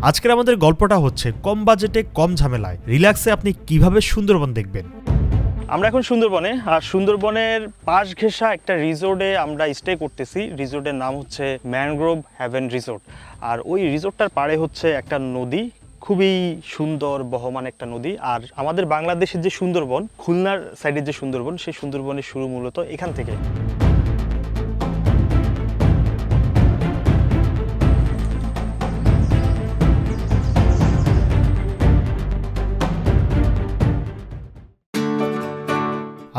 আজকের আমাদের গল্পটা হচ্ছে কম বাজেটে কম ঝামেলায় রিল্যাক্সে আপনি কিভাবে সুন্দরবন দেখবেন। আমরা এখন সুন্দরবনে, আর সুন্দরবনের পাশ ঘেঁষা একটা রিসোর্টে আমরা স্টে করতেছি। রিসোর্টের নাম হচ্ছে ম্যানগ্রোভ হ্যাভেন রিসোর্ট। আর ওই রিসোর্টটার পাড়ে হচ্ছে একটা নদী, খুবই সুন্দর বহমান একটা নদী। আর আমাদের বাংলাদেশের যে সুন্দরবন, খুলনার সাইডের যে সুন্দরবন, সেই সুন্দরবনের শুরু মূলত এখান থেকে।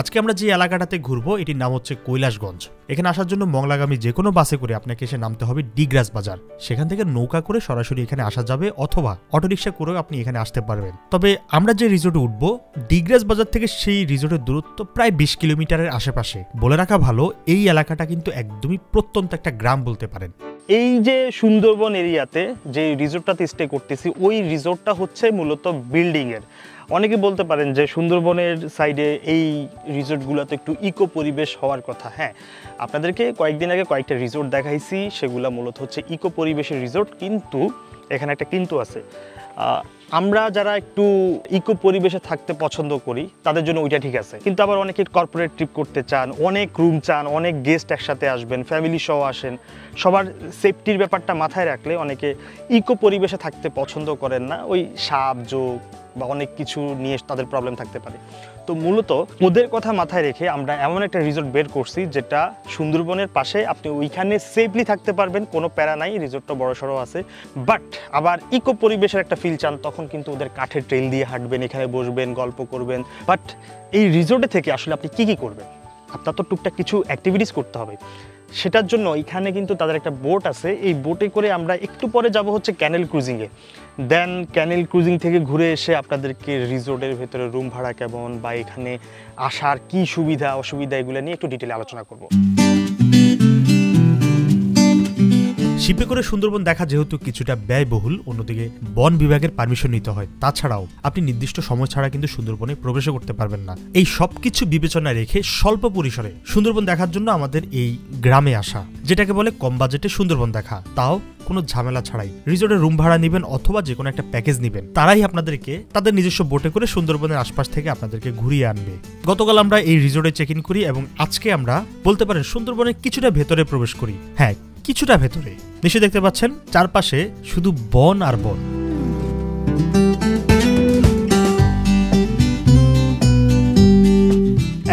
আজকে আমরা যে এলাকাটাতে ঘুরবো এটির নাম হচ্ছে কৈলাসগঞ্জ। এখানে আসার জন্য মংলাগামী যে কোনো বাসে করে আপনাকে এসে নামতে হবে ডিগ্রাস বাজার। সেখান থেকে নৌকা করে সরাসরি এখানে আসা যাবে, অথবা অটোরিকশা করেও আপনি এখানে আসতে পারবেন। তবে আমরা যে রিসোর্টে উঠবো, ডিগ্রাস বাজার থেকে সেই রিসোর্টের দূরত্ব প্রায় 20 কিলোমিটারের আশেপাশে। বলে রাখা ভালো, এই এলাকাটা কিন্তু একদমই প্রত্যন্ত একটা গ্রাম বলতে পারেন। এই যে সুন্দরবন এরিয়াতে যে রিসোর্টটাতে স্টে করতেছি, ওই রিসোর্টটা হচ্ছে মূলত বিল্ডিংয়ের। অনেকে বলতে পারেন যে সুন্দরবনের সাইডে এই রিসোর্টগুলোতে একটু ইকো পরিবেশ হওয়ার কথা। হ্যাঁ, আপনাদেরকে কয়েকদিন আগে কয়েকটা রিসোর্ট দেখাইছি, সেগুলো মূলত হচ্ছে ইকো পরিবেশের রিসোর্ট। কিন্তু এখানে একটা কিন্তু আছে। আমরা যারা একটু ইকো পরিবেশে থাকতে পছন্দ করি তাদের জন্য ওইটা ঠিক আছে, কিন্তু আবার অনেকে কর্পোরেট ট্রিপ করতে চান, অনেক রুম চান, অনেক গেস্ট একসাথে আসবেন, ফ্যামিলি সহ আসেন, সবার সেফটির ব্যাপারটা মাথায় রাখলে অনেকে ইকো পরিবেশে থাকতে পছন্দ করেন না। ওই সাপ যোগ বা অনেক কিছু নিয়ে তাদের প্রবলেম থাকতে পারে। তো মূলত ওদের কথা মাথায় রেখে আমরা এমন একটা রিসোর্ট বের করছি যেটা সুন্দরবনের পাশে, আপনি ওইখানে সেফলি থাকতে পারবেন, কোনো প্যারা নাই, রিসোর্টটা বড়সড় আছে। বাট আবার ইকো পরিবেশের একটা ফিল চান, তখন কিন্তু ওদের কাঠের ট্রেল দিয়ে হাঁটবেন, এখানে বসবেন, গল্প করবেন। বাট এই রিসোর্টে থেকে আসলে আপনি কি করবেন? আপনার তো টুকটাক কিছু অ্যাক্টিভিটিস করতে হবে। সেটার জন্য এখানে কিন্তু তাদের একটা বোট আছে। এই বোটে করে আমরা একটু পরে যাব হচ্ছে ক্যানেল ক্রুজিংয়ে। দেন ক্যানেল ক্রুজিং থেকে ঘুরে এসে আপনাদেরকে রিসোর্টের ভেতরে রুম ভাড়া কেমন বা এখানে আসার কি সুবিধা অসুবিধা এগুলো নিয়ে একটু ডিটেলে আলোচনা করব। শিপে করে সুন্দরবন দেখা যেহেতু কিছুটা ব্যয়বহুল, অন্যদিকে বন বিভাগের পারমিশন নিতে হয়। তাছাড়াও আপনি নির্দিষ্ট সময় ছাড়া কিন্তু সুন্দরবনে প্রবেশ করতে পারবেন না। এই সবকিছু বিবেচনায় রেখে স্বল্প পরিসরে সুন্দরবন দেখার জন্য আমাদের এই গ্রামে আসা, যেটাকে বলে কম বাজেটে সুন্দরবন দেখা, তাও কোনো ঝামেলা ছাড়াই। রিসোর্টের রুম ভাড়া নেবেন অথবা যে কোনো একটা প্যাকেজ নেবেন, তারাই আপনাদেরকে তাদের নিজস্ব বোটে করে সুন্দরবনের আশপাশ থেকে আপনাদেরকে ঘুরিয়ে আনবে। গতকাল আমরা এই রিসোর্টে চেক ইন করি এবং আজকে আমরা বলতে পারেন সুন্দরবনের কিছুটা ভেতরে প্রবেশ করি। হ্যাঁ, কিছুটা ভেতরে। নিশ্চয়ই দেখতে পাচ্ছেন চারপাশে শুধু বন আর বন।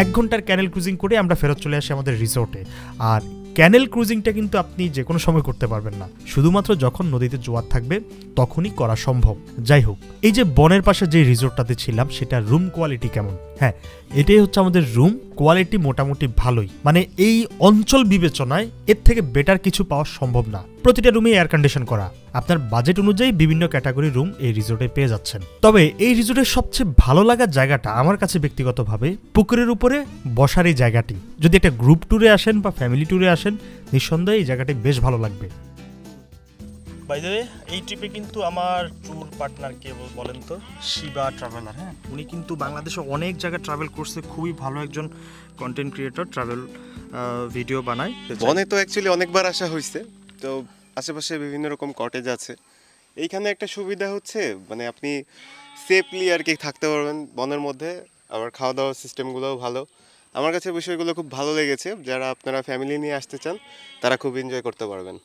1 ঘন্টার ক্যানেল ক্রুজিং করে আমরা ফেরত চলে আসি আমাদের রিসোর্টে। আর ক্যানেল ক্রুজিংটা কিন্তু আপনি যে কোনো সময় করতে পারবেন না, শুধুমাত্র যখন নদীতে জোয়ার থাকবে তখনই করা সম্ভব। যাই হোক, এই যে বনের পাশে যে রিসোর্টটাতে ছিলাম সেটা রুম কোয়ালিটি কেমন? হ্যাঁ, এটাই হচ্ছে আমাদের রুম কোয়ালিটি, মোটামুটি ভালোই। মানে এই অঞ্চল বিবেচনায় এর থেকে বেটার কিছু পাওয়া সম্ভব না। প্রতিটা রুমে এয়ার কন্ডিশন করা, আপনার বাজেট অনুযায়ী বিভিন্ন ক্যাটাগরি রুম এই রিসোর্টে পেয়ে যাচ্ছেন। তবে এই রিসোর্টের সবচেয়ে ভালো লাগার জায়গাটা আমার কাছে ব্যক্তিগতভাবে পুকুরের উপরে বসার এই জায়গাটি। যদি একটা গ্রুপ ট্যুরে আসেন বা ফ্যামিলি ট্যুরে আসেন, নিঃসন্দেহে এই জায়গাটি বেশ ভালো লাগবে। বাই দ্য ওয়ে, এই ট্রিপে কিন্তু আমার ট্যুর পার্টনার কে বলেন তো? শিবা ট্রাভেলার। হ্যাঁ, উনি কিন্তু বাংলাদেশে অনেক জায়গায় ট্রাভেল করছে, খুবই ভালো একজন কন্টেন্ট ক্রিয়েটর, ট্রাভেল ভিডিও বানায়। বনে তো অ্যাকচুয়ালি অনেকবার আসা হয়েছে, তো আশেপাশে বিভিন্ন রকম কটেজ আছে। এইখানে একটা সুবিধা হচ্ছে মানে আপনি সেফলি আর কি থাকতে পারবেন বনের মধ্যে, আবার খাওয়া দাওয়ার সিস্টেমগুলোও ভালো। আমার কাছে বিষয়গুলো খুব ভালো লেগেছে। যারা আপনারা ফ্যামিলি নিয়ে আসতে চান তারা খুব এনজয় করতে পারবেন।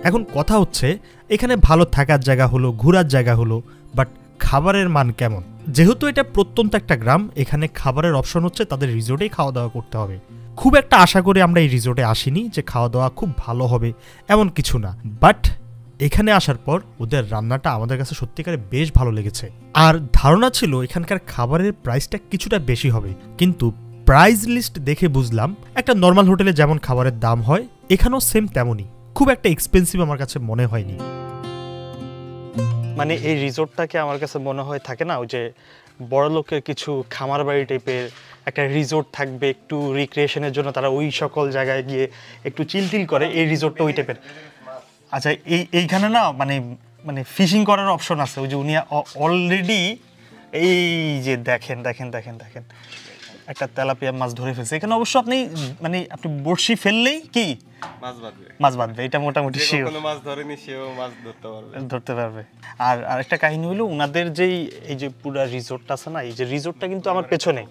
এখন কথা হচ্ছে, এখানে ভালো থাকার জায়গা হলো, ঘোরার জায়গা হলো, বাট খাবারের মান কেমন? যেহেতু এটা প্রত্যন্ত একটা গ্রাম, এখানে খাবারের অপশন হচ্ছে তাদের রিসোর্টেই খাওয়া দাওয়া করতে হবে। খুব একটা আশা করে আমরা এই রিসোর্টে আসিনি যে খাওয়া দাওয়া খুব ভালো হবে, এমন কিছু না। বাট এখানে আসার পর ওদের রান্নাটা আমাদের কাছে সত্যিকারে বেশ ভালো লেগেছে। আর ধারণা ছিল এখানকার খাবারের প্রাইসটা কিছুটা বেশি হবে, কিন্তু প্রাইস লিস্ট দেখে বুঝলাম একটা নর্মাল হোটেলে যেমন খাবারের দাম হয় এখানেও সেম তেমনই। খুব একটা এক্সপেন্সিভ আমার কাছে মনে হয়নি। মানে এই রিসোর্টটাকে আমার কাছে মনে হয় থাকে না, ওই যে বড় লোকের কিছু খামার বাড়ি টাইপের একটা রিসোর্ট থাকবে, একটু রিক্রিয়েশনের জন্য তারা ওই সকল জায়গায় গিয়ে একটু চিলটিল করে, এই রিসোর্টটা ওই টাইপের। আচ্ছা, এইখানে না মানে মানে ফিশিং করার অপশন আছে। ওই যে উনি অলরেডি এই যে দেখেন দেখেন দেখেন দেখেন একটা তেলাপিয়া মাছ ধরে ফেলছে। এখানে অবশ্য আপনি মানে আপনি বড়শি ফেললেই কি মাছ বাঁধবে, এটা মোটামুটি শিওর। কোনো মাছ ধরেনি সেও মাছ ধরতে পারবে। আর আরেকটা কাহিনী হলো ওনাদের যেই এই যে পুরা রিসোর্টটা আছে না, এই যে রিসোর্টটা কিন্তু আমার পেছনে,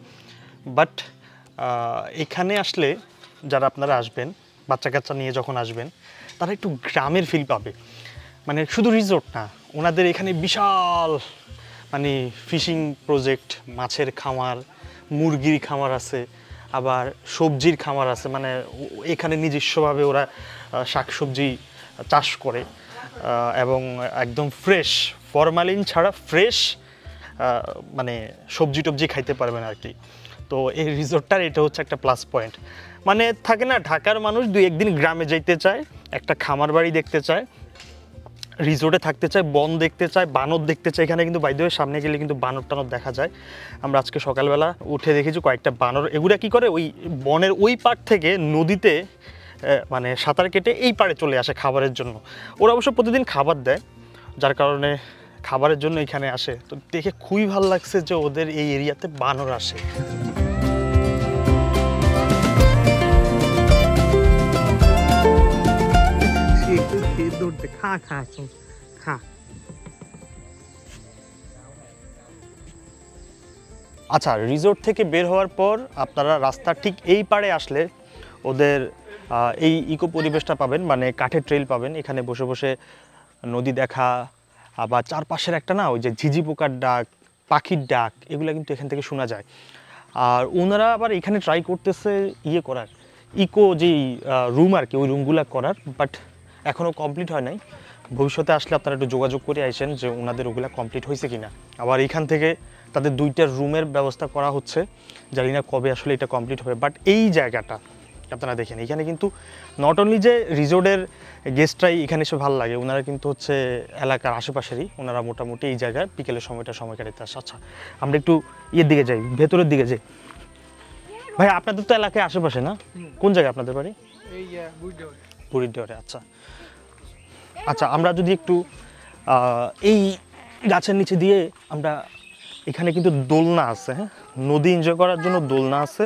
বাট এখানে আসলে যারা আপনারা আসবেন বাচ্চা কাচ্চা নিয়ে যখন আসবেন তারা একটু গ্রামের ফিল পাবে। মানে শুধু রিসোর্ট না, ওনাদের এখানে বিশাল মানে ফিশিং প্রজেক্ট, মাছের খামার, মুরগির খামার আছে, আবার সবজির খামার আছে। মানে এখানে নিজস্বভাবে ওরা শাকসবজি চাষ করে এবং একদম ফ্রেশ, ফরমালিন ছাড়া ফ্রেশ মানে সবজি টবজি খাইতে পারবেন আর কি। তো এই রিসোর্টটার এটা হচ্ছে একটা প্লাস পয়েন্ট। মানে থাকে না ঢাকার মানুষ 2-1 দিন গ্রামে যাইতে চায়, একটা খামার বাড়ি দেখতে চায়, রিসোর্টে থাকতে চায়, বন দেখতে চায়, বানর দেখতে চায়। এখানে কিন্তু বাই দ্য ওয়ে সামনে গেলে কিন্তু বানর টানর দেখা যায়। আমরা আজকে সকালবেলা উঠে দেখেছি কয়েকটা বানর। এগুলা কি করে ওই বনের ওই পাড় থেকে নদীতে মানে সাঁতার কেটে এই পাড়ে চলে আসে খাবারের জন্য। ওরা অবশ্য প্রতিদিন খাবার দেয়, যার কারণে খাবারের জন্য এখানে আসে। তো দেখে খুবই ভালো লাগছে যে ওদের এই এরিয়াতে বানর আসে। আচ্ছা, রিসোর্ট থেকে বের হওয়ার পর আপনারা রাস্তার ঠিক এই পাড়ে আসলে ওদের এই ইকো পরিবেশটা পাবেন, মানে কাঠের ট্রেল পাবেন। এখানে বসে বসে নদী দেখা, আবার চারপাশের একটা না ওই যে ঝিঝি পোকার ডাক, পাখির ডাক, এগুলো কিন্তু এখান থেকে শোনা যায়। আর ওনারা আবার এখানে ট্রাই করতেছে ইয়ে করার, ইকো যেই রুম আর কি, ওই রুমগুলো করার, বাট এখনও কমপ্লিট হয় নাই। ভবিষ্যতে আসলে আপনারা একটু যোগাযোগ করে আসেন যে ওনাদের ওগুলো কমপ্লিট হয়েছে কিনা। আবার এখান থেকে তাদের 2টা রুমের ব্যবস্থা করা হচ্ছে, জানি না কবে আসলে এটা কমপ্লিট হবে। বাট এই জায়গাটা আপনারা দেখেন, এখানে কিন্তু নট অনলি যে রিসোর্টের গেস্টরাই এখানে এসে ভালো লাগে, ওনারা কিন্তু হচ্ছে এলাকার আশেপাশেরই, ওনারা মোটামুটি এই জায়গায় বিকেলের সময়টা সময় কাটাতে আসে। আচ্ছা, আমরা একটু ইয়ের দিকে যাই, ভেতরের দিকে যাই। ভাই আপনাদের তো এলাকায় আশেপাশে না, কোন জায়গায় আপনাদের বাড়ি? বুড়িডোরে। আচ্ছা আচ্ছা, আমরা যদি একটু এই গাছের নিচে দিয়ে আমরা, এখানে কিন্তু দোলনা আছে, হ্যাঁ, নদী এনজয় করার জন্য দোলনা আছে।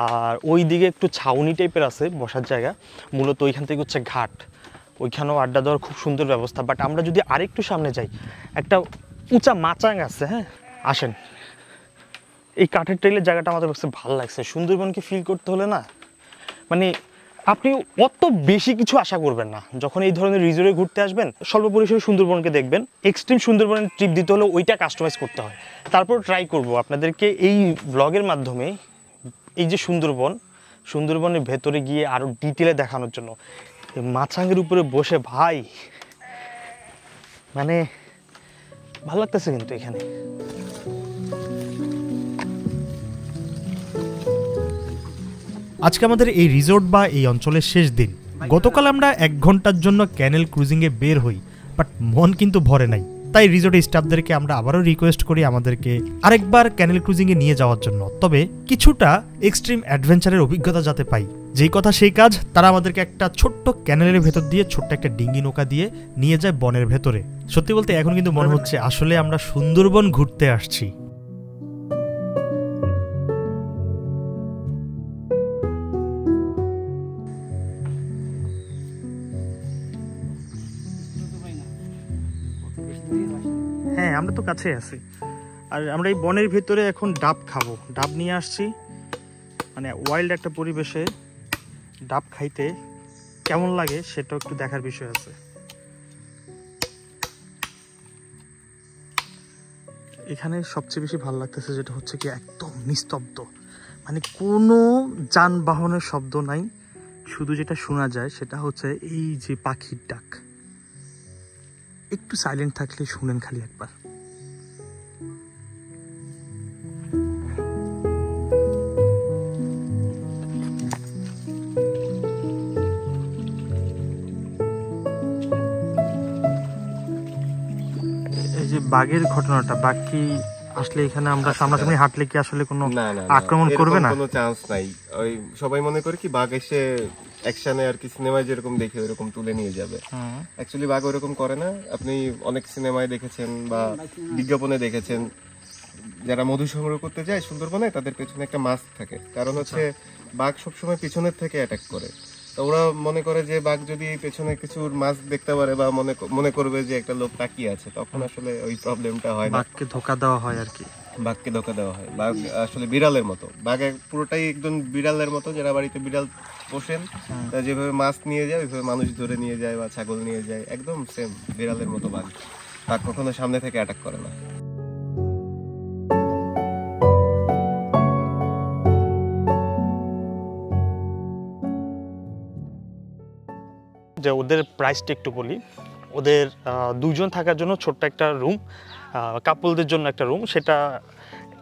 আর ওই দিকে একটু ছাউনি টাইপের আছে বসার জায়গা, মূলত ওইখান থেকে হচ্ছে ঘাট, ওইখানেও আড্ডা দেওয়ার খুব সুন্দর ব্যবস্থা। বাট আমরা যদি আরেকটু সামনে যাই, একটা উঁচা মাচাং আছে, হ্যাঁ, আসেন। এই কাঠের ট্রেলের জায়গাটা আমাদের কাছে ভালো লাগছে। সুন্দরবনকে ফিল করতে হলে না, মানে আপনি অত বেশি কিছু আশা করবেন না যখন এই ধরনের রিসোর্টে ঘুরতে আসবেন। স্বল্প পরিসরে সুন্দরবনকে দেখবেন, এক্সট্রিম সুন্দরবনের ট্রিপ দিতে হলে ওইটা কাস্টমাইজ করতে হয়। তারপর ট্রাই করব আপনাদেরকে এই ব্লগের মাধ্যমে এই যে সুন্দরবনের ভেতরে গিয়ে আরও ডিটেলে দেখানোর জন্য। মাচাঙের উপরে বসে ভাই মানে ভালো লাগতেছে কিন্তু এখানে। আজকে আমাদের এই রিসোর্ট বা এই অঞ্চলের শেষ দিন। গতকাল আমরা 1 ঘন্টার জন্য ক্যানেল ক্রুজিংয়ে বের হই, বাট মন কিন্তু ভরে নাই। তাই রিসোর্টের স্টাফদেরকে আমরা আবারও রিকোয়েস্ট করি আমাদেরকে আরেকবার ক্যানেল ক্রুজিংয়ে নিয়ে যাওয়ার জন্য, তবে কিছুটা এক্সট্রিম অ্যাডভেঞ্চারের অভিজ্ঞতা যাতে পাই। যেই কথা সেই কাজ, তারা আমাদেরকে একটা ছোট্ট ক্যানেলের ভেতর দিয়ে ছোট্ট একটা ডিঙ্গি নৌকা দিয়ে নিয়ে যায় বনের ভেতরে। সত্যি বলতে এখন কিন্তু মনে হচ্ছে আসলে আমরা সুন্দরবন ঘুরতে আসছি। হ্যাঁ, আমরা তো কাছে আছি। আর আমরা এই বনের ভিতরে এখন ডাব খাবো, ডাব নিয়ে আসছি। মানে ওয়াইল্ড একটা পরিবেশে ডাব খাইতে কেমন লাগে সেটাও একটু দেখার বিষয় আছে। এখানে সবচেয়ে বেশি ভালো লাগতেছে যেটা হচ্ছে কি একদম নিস্তব্ধ, মানে কোনো যানবাহনের শব্দ নাই, শুধু যেটা শোনা যায় সেটা হচ্ছে এই যে পাখির ডাক। একটু সাইলেন্ট থাকলে শুনেন খালি একবার। এই যে বাঘের ঘটনাটা, বাঘ কি আসলে এখানে আমরা সামনাসামনি হাঁটলে কি আসলে কোনো আক্রমণ করবে না? কোনো চান্স নাই। ওই সবাই মনে করে কি বাঘ এসে অ্যাকশনে আর কি সিনেমায় যেরকম দেখে ওরকম তুলে নিয়ে যাবে। অ্যাকচুয়ালি বাঘ ওরকম করে না। আপনি অনেক সিনেমায় দেখেছেন বা বিজ্ঞাপনে দেখেছেন যারা মধু সংগ্রহ করতে যায় সুন্দরবনে তাদের পেছনে একটা মাস্ক থাকে, কারণ হচ্ছে বাঘ সবসময় পিছনের থেকে অ্যাটাক করে। তো ওরা মনে করে যে বাঘ যদি পেছনে কিছু মাস্ক দেখতে পারে বা মনে করবে যে একটা লোক তাকিয়ে আছে, তখন আসলে ওই প্রবলেমটা হয় না। বাঘকে ধোকা দেওয়া হয় আর কি। বাঘকে ধোকা দেওয়া হয়। বাঘ আসলে বিড়ালের মতো, বাঘ পুরোটাই একদম বিড়ালের মতো। যারা বাড়িতে বিড়াল পোষেন তা যেভাবে মাছ নিয়ে যায় ওইভাবে মানুষ ধরে নিয়ে যায় বা ছাগল নিয়ে যায়, একদম সেম বিড়ালের মতো বাঘ। বাঘ কখনো সামনে থেকে অ্যাটাক করে না। যে ওদের প্রাইসটা একটু বলি। ওদের দুজন থাকার জন্য ছোট্ট একটা রুম, কাপলদের জন্য একটা রুম, সেটা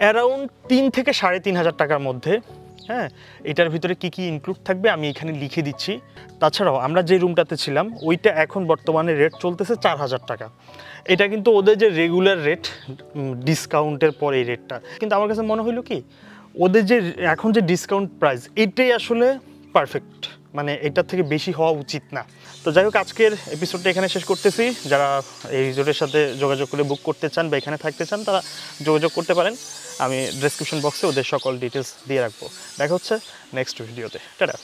অ্যারাউন্ড 3 থেকে 3,500 টাকার মধ্যে। হ্যাঁ, এটার ভিতরে কি কি ইনক্লুড থাকবে আমি এখানে লিখে দিচ্ছি। তাছাড়াও আমরা যে রুমটাতে ছিলাম ওইটা এখন বর্তমানে রেট চলতেছে 4,000 টাকা। এটা কিন্তু ওদের যে রেগুলার রেট, ডিসকাউন্টের পর এই রেটটা। কিন্তু আমার কাছে মনে হলো কি ওদের যে এখন যে ডিসকাউন্ট প্রাইস এটাই আসলে পারফেক্ট, মানে এটার থেকে বেশি হওয়া উচিত না। তো যাই হোক, আজকের এপিসোডটা এখানে শেষ করতেছি। যারা এই রিসোর্টের সাথে যোগাযোগ করে বুক করতে চান বা এখানে থাকতে চান তারা যোগাযোগ করতে পারেন। আমি ডেসক্রিপশন বক্সে ওদের সকল ডিটেলস দিয়ে রাখবো। দেখা হচ্ছে নেক্সট ভিডিওতে। টাটা।